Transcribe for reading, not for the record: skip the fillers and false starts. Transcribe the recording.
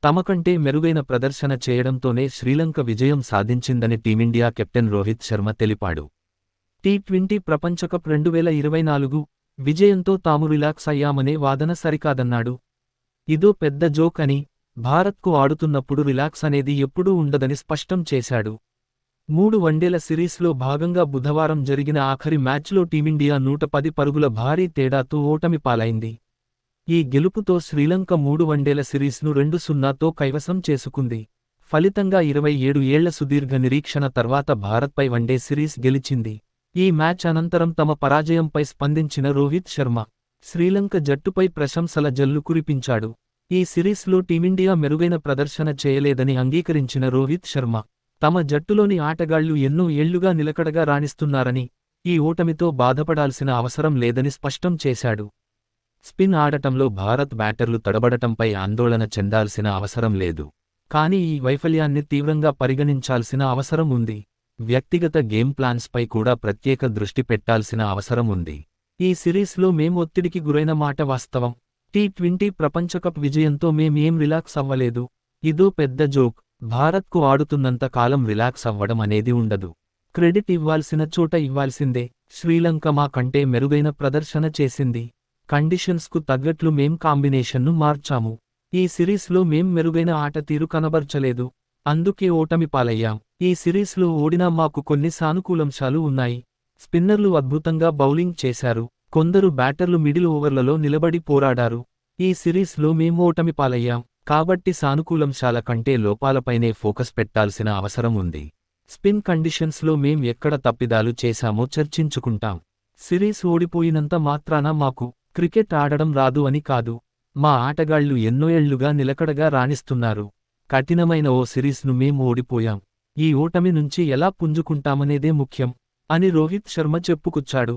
తమకంటే మెరుగైన ప్రదర్శన చేయడంతోనే శ్రీలంక విజయం సాధించిందని టీమిండియా కెప్టెన్ రోహిత్ శర్మ తెలిపాడు. టీ20 ప్రపంచకప్ 2024 విజయంతో తాము రిలాక్స్ అయ్యామనే వాదన సరికాదన్నాడు. ఇదో పెద్ద జోక్ అని, భారత్కు ఆడుతున్నప్పుడు రిలాక్స్ అనేది ఎప్పుడూ ఉండదని స్పష్టం చేశాడు. 3 వన్డేల సిరీస్లో భాగంగా బుధవారం జరిగిన ఆఖరి మ్యాచ్లో టీమిండియా 110 పరుగుల భారీ తేడాతో ఓటమి పాలైంది. ఈ గెలుపుతో శ్రీలంక 3 వన్డేల సిరీస్ను 2-0తో కైవసం చేసుకుంది. ఫలితంగా 27 ఏళ్ల సుదీర్ఘ నిరీక్షణ తర్వాత భారత్పై వన్డే సిరీస్ గెలిచింది. ఈ మ్యాచ్ అనంతరం తమ పరాజయంపై స్పందించిన రోహిత్ శర్మ, శ్రీలంక జట్టుపై ప్రశంసల జల్లు కురిపించాడు. ఈ సిరీస్లో టీమిండియా మెరుగైన ప్రదర్శన చేయలేదని అంగీకరించిన రోహిత్ శర్మ, తమ జట్టులోని ఆటగాళ్లు ఎన్నో ఏళ్లుగా నిలకడగా రాణిస్తున్నారని, ఈ ఓటమితో బాధపడాల్సిన అవసరం లేదని స్పష్టం చేశాడు. స్పిన్ ఆడటంలో భారత్ బ్యాటర్లు తడబడటంపై ఆందోళన చెందాల్సిన అవసరం లేదు. కానీ ఈ వైఫల్యాన్ని తీవ్రంగా పరిగణించాల్సిన అవసరం ఉంది. వ్యక్తిగత గేమ్ ప్లాన్స్పై కూడా ప్రత్యేక దృష్టి పెట్టాల్సిన అవసరం ఉంది. ఈ సిరీస్లో మేం ఒత్తిడికి గురైన మాట వాస్తవం. టీ20 ప్రపంచకప్ విజయంతో మేమేం రిలాక్స్ అవ్వలేదు. ఇదో పెద్ద జోక్. భారత్కు ఆడుతున్నంత కాలం రిలాక్స్ అవ్వడం అనేది ఉండదు. క్రెడిట్ ఇవ్వాల్సిన చోట ఇవ్వాల్సిందే. శ్రీలంక మా కంటే మెరుగైన ప్రదర్శన చేసింది. కండిషన్స్కు తగ్గట్లు మేం కాంబినేషన్ను మార్చాము. ఈ సిరీస్లో మేం మెరుగైన ఆట తీరు కనబర్చలేదు. అందుకే ఓటమి పాలయ్యాం. ఈ సిరీస్లో ఓడినా మాకు కొన్ని సానుకూలంశాలు ఉన్నాయి. స్పిన్నర్లు అద్భుతంగా బౌలింగ్ చేశారు. కొందరు బ్యాటర్లు మిడిల్ ఓవర్లలో నిలబడి పోరాడారు. ఈ సిరీస్లో మేం ఓటమి పాలయ్యాం. కాబట్టి సానుకూలంశాల కంటే లోపాలపైనే ఫోకస్ పెట్టాల్సిన అవసరం ఉంది. స్పిన్ కండిషన్స్లో మేం ఎక్కడ తప్పిదాలు చేశామో చర్చించుకుంటాం. సిరీస్ ఓడిపోయినంత మాత్రాన మాకు క్రికెట్ ఆడడం రాదు అని కాదు. మా ఆటగాళ్లు ఎన్నో ఏళ్లుగా నిలకడగా రాణిస్తున్నారు. కఠినమైన ఓ సిరీస్ను మేం ఓడిపోయాం. ఈ ఓటమి నుంచి ఎలా పుంజుకుంటామనేదే ముఖ్యం అని రోహిత్ శర్మ చెప్పుకొచ్చాడు.